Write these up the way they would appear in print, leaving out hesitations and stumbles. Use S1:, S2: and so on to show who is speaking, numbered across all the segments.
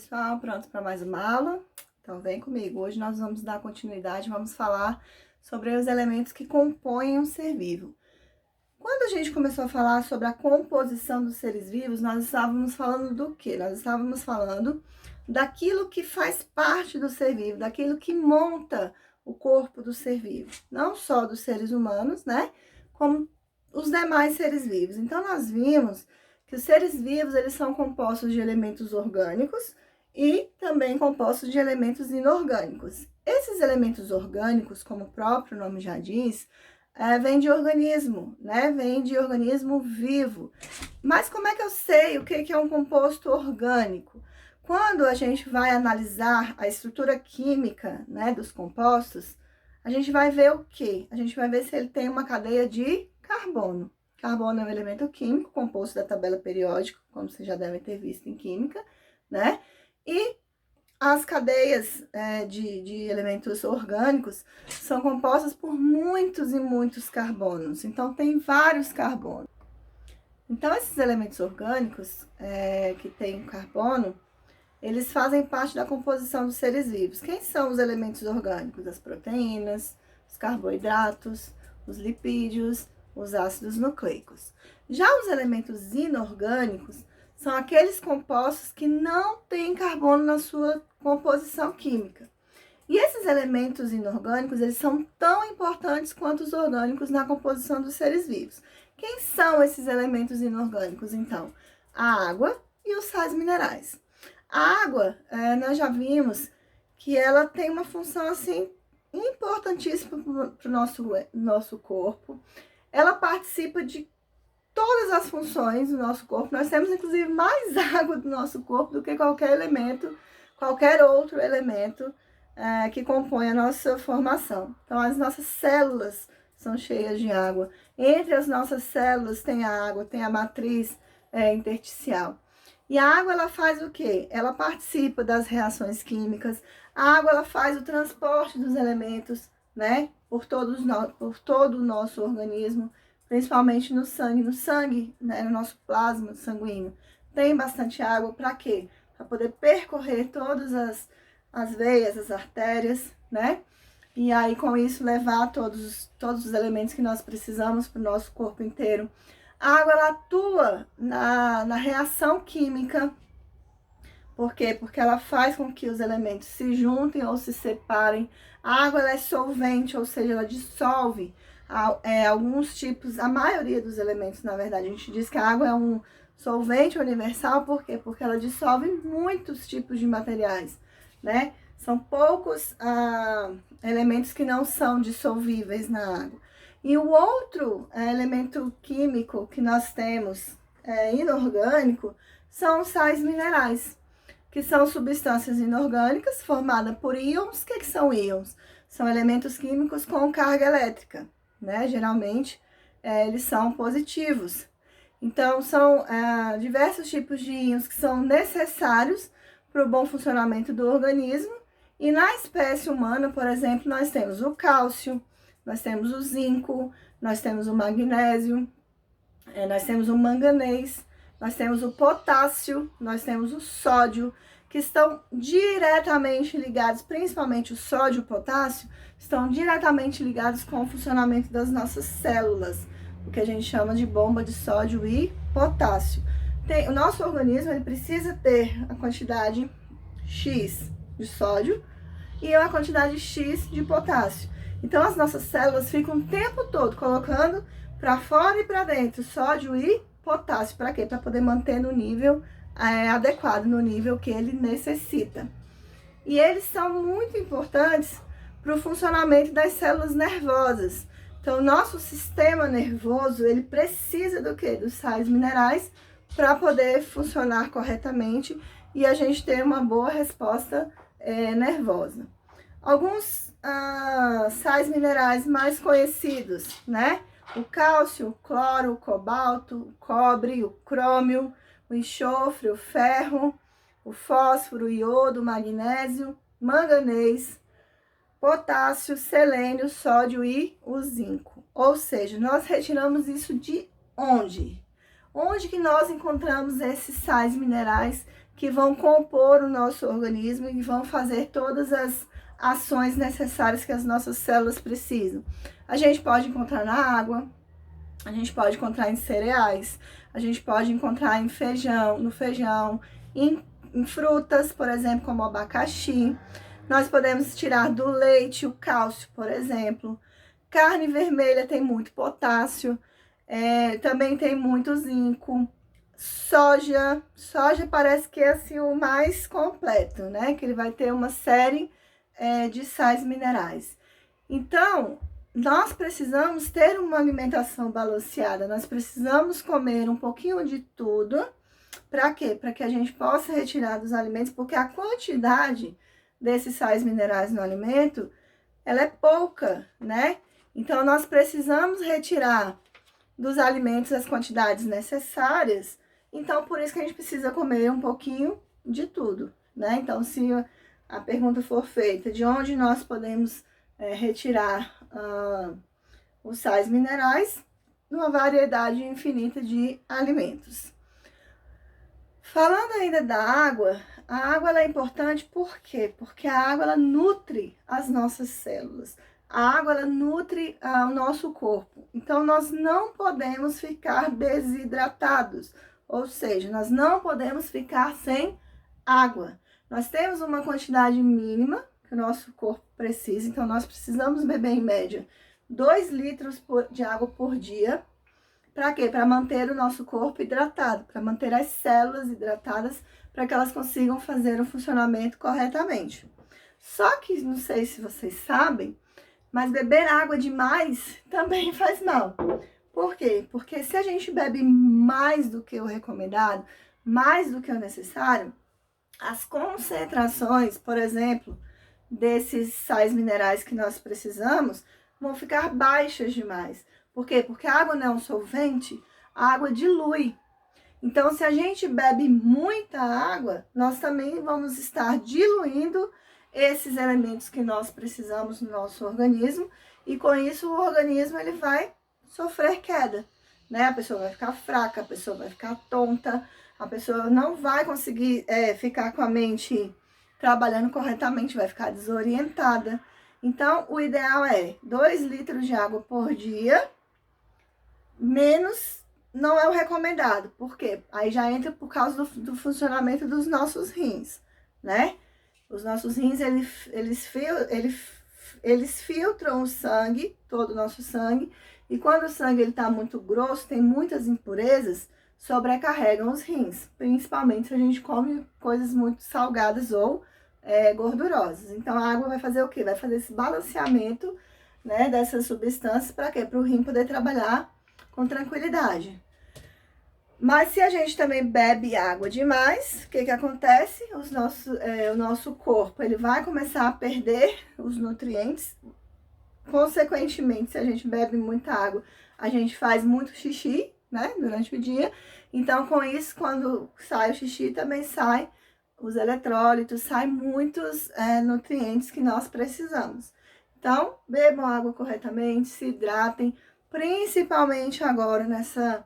S1: pessoal, pronto para mais uma aula? Então vem comigo, hoje nós vamos dar continuidade, vamos falar sobre os elementos que compõem um ser vivo. Quando a gente começou a falar sobre a composição dos seres vivos, nós estávamos falando do quê? Nós estávamos falando daquilo que faz parte do ser vivo, daquilo que monta o corpo do ser vivo, não só dos seres humanos, né? Como os demais seres vivos. Então nós vimos que os seres vivos, eles são compostos de elementos orgânicos e também compostos de elementos inorgânicos. Esses elementos orgânicos, como o próprio nome já diz, vem de organismo, né? Vem de organismo vivo. Mas como é que eu sei o que é um composto orgânico? Quando a gente vai analisar a estrutura química, né, dos compostos, a gente vai ver o quê? A gente vai ver se ele tem uma cadeia de carbono. Carbono é um elemento químico composto da tabela periódica, como vocês já devem ter visto em química, né? E as cadeias de elementos orgânicos são compostas por muitos e muitos carbonos. Então, tem vários carbonos. Então, esses elementos orgânicos que têm carbono, eles fazem parte da composição dos seres vivos. Quem são os elementos orgânicos? As proteínas, os carboidratos, os lipídios, os ácidos nucleicos. Já os elementos inorgânicos são aqueles compostos que não têm carbono na sua composição química. E esses elementos inorgânicos, eles são tão importantes quanto os orgânicos na composição dos seres vivos. Quem são esses elementos inorgânicos, então? A água e os sais minerais. A água, nós já vimos que ela tem uma função, assim, importantíssima para o nosso corpo. Ela participa de todas as funções do nosso corpo. Nós temos, inclusive, mais água do nosso corpo do que qualquer outro elemento que compõe a nossa formação. Então, as nossas células são cheias de água. Entre as nossas células tem a água, tem a matriz intersticial. E a água, ela faz o quê? Ela participa das reações químicas. A água, ela faz o transporte dos elementos, né? Por todo o nosso organismo, principalmente no sangue. No sangue, né? No nosso plasma sanguíneo, tem bastante água. Para quê? Para poder percorrer todas as veias, as artérias, né? E aí, com isso, levar todos os elementos que nós precisamos para o nosso corpo inteiro. A água, ela atua na reação química. Por quê? Porque ela faz com que os elementos se juntem ou se separem. A água, ela é solvente, ou seja, ela dissolve alguns tipos, a maioria dos elementos, na verdade. A gente diz que a água é um solvente universal, por quê? Porque ela dissolve muitos tipos de materiais, né? São poucos elementos que não são dissolvíveis na água. E o outro elemento químico que nós temos, inorgânico, são os sais minerais, que são substâncias inorgânicas formadas por íons. O que são íons? São elementos químicos com carga elétrica, né? Geralmente, eles são positivos. Então, são diversos tipos de íons que são necessários para o bom funcionamento do organismo. E na espécie humana, por exemplo, nós temos o cálcio, nós temos o zinco, nós temos o magnésio, nós temos o manganês, nós temos o potássio, nós temos o sódio, que estão diretamente ligados, principalmente o sódio e o potássio, estão diretamente ligados com o funcionamento das nossas células, o que a gente chama de bomba de sódio e potássio. O nosso organismo, ele precisa ter a quantidade X de sódio e a quantidade X de potássio. Então, as nossas células ficam o tempo todo colocando para fora e para dentro sódio e potássio. Para quê? Para poder manter no nível adequado, no nível que ele necessita. E eles são muito importantes para o funcionamento das células nervosas. Então, o nosso sistema nervoso, ele precisa do quê? Dos sais minerais para poder funcionar corretamente e a gente ter uma boa resposta nervosa. Alguns sais minerais mais conhecidos, né? O cálcio, o cloro, o cobalto, o cobre, o crômio, o enxofre, o ferro, o fósforo, o iodo, o magnésio, manganês, potássio, selênio, sódio e o zinco. Ou seja, nós retiramos isso de onde? Onde que nós encontramos esses sais minerais que vão compor o nosso organismo e vão fazer todas as ações necessárias que as nossas células precisam. A gente pode encontrar na água, a gente pode encontrar em cereais, a gente pode encontrar em feijão, no feijão, em frutas, por exemplo, como o abacaxi. Nós podemos tirar do leite o cálcio, por exemplo. Carne vermelha tem muito potássio, também tem muito zinco. Soja parece que é assim o mais completo, né? Que ele vai ter uma série de sais minerais. Então, nós precisamos ter uma alimentação balanceada, nós precisamos comer um pouquinho de tudo. Para quê? Para que a gente possa retirar dos alimentos, porque a quantidade desses sais minerais no alimento, ela é pouca, né? Então, nós precisamos retirar dos alimentos as quantidades necessárias. Então, por isso que a gente precisa comer um pouquinho de tudo, né? Então, se a pergunta for feita de onde nós podemos retirar os sais minerais, numa variedade infinita de alimentos. Falando ainda da água, a água ela é importante por quê? Porque a água ela nutre as nossas células. A água ela nutre o nosso corpo. Então, nós não podemos ficar desidratados. Ou seja, nós não podemos ficar sem água. Nós temos uma quantidade mínima que o nosso corpo precisa. Então, nós precisamos beber, em média, 2 litros de água por dia. Para quê? Para manter o nosso corpo hidratado, para manter as células hidratadas, para que elas consigam fazer o funcionamento corretamente. Só que, não sei se vocês sabem, mas beber água demais também faz mal. Por quê? Porque se a gente bebe mais do que o recomendado, mais do que o necessário, as concentrações, por exemplo, desses sais minerais que nós precisamos, vão ficar baixas demais. Por quê? Porque a água não é um solvente, a água dilui. Então, se a gente bebe muita água, nós também vamos estar diluindo esses elementos que nós precisamos no nosso organismo, e com isso o organismo ele vai sofrer queda, né? A pessoa vai ficar fraca, a pessoa vai ficar tonta, a pessoa não vai conseguir ficar com a mente trabalhando corretamente, vai ficar desorientada. Então, o ideal é 2 litros de água por dia, menos não é o recomendado. Por quê? Aí já entra por causa do funcionamento dos nossos rins, né? Os nossos rins, eles filtram o sangue, todo o nosso sangue, e quando o sangue está muito grosso, tem muitas impurezas, sobrecarregam os rins, principalmente se a gente come coisas muito salgadas ou gordurosas. Então, a água vai fazer o quê? Vai fazer esse balanceamento, né, dessas substâncias, para quê? Para o rim poder trabalhar com tranquilidade. Mas se a gente também bebe água demais, o que acontece? O nosso corpo ele vai começar a perder os nutrientes. Consequentemente, se a gente bebe muita água, a gente faz muito xixi, né, durante o dia. Então, com isso, quando sai o xixi, também sai os eletrólitos, saem muitos nutrientes que nós precisamos. Então, bebam água corretamente, se hidratem, principalmente agora nessa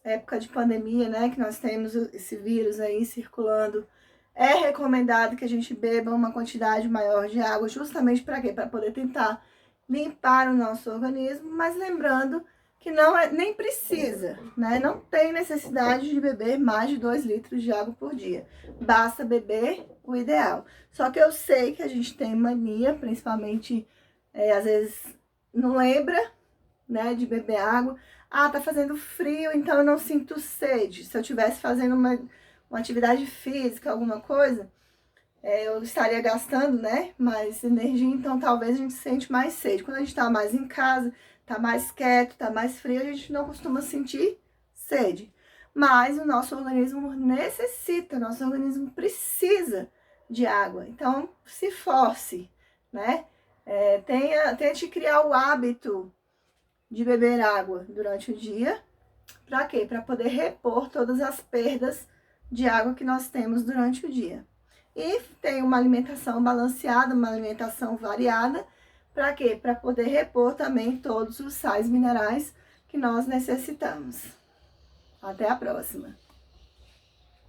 S1: época de pandemia, né, que nós temos esse vírus aí circulando. É recomendado que a gente beba uma quantidade maior de água, justamente para quê? Para poder tentar limpar o nosso organismo, mas lembrando que nem precisa, né? Não tem necessidade de beber mais de 2 litros de água por dia. Basta beber o ideal. Só que eu sei que a gente tem mania, principalmente, às vezes não lembra, né, de beber água. Ah, tá fazendo frio, então eu não sinto sede. Se eu estivesse fazendo uma atividade física, alguma coisa, eu estaria gastando, né, mais energia, então talvez a gente sente mais sede. Quando a gente tá mais em casa, tá mais quieto, tá mais frio, a gente não costuma sentir sede. Mas o nosso organismo necessita, o nosso organismo precisa de água. Então, se force, né? Tente criar o hábito de beber água durante o dia. Para quê? Para poder repor todas as perdas de água que nós temos durante o dia. E tem uma alimentação balanceada, uma alimentação variada. Para quê? Para poder repor também todos os sais minerais que nós necessitamos. Até a próxima!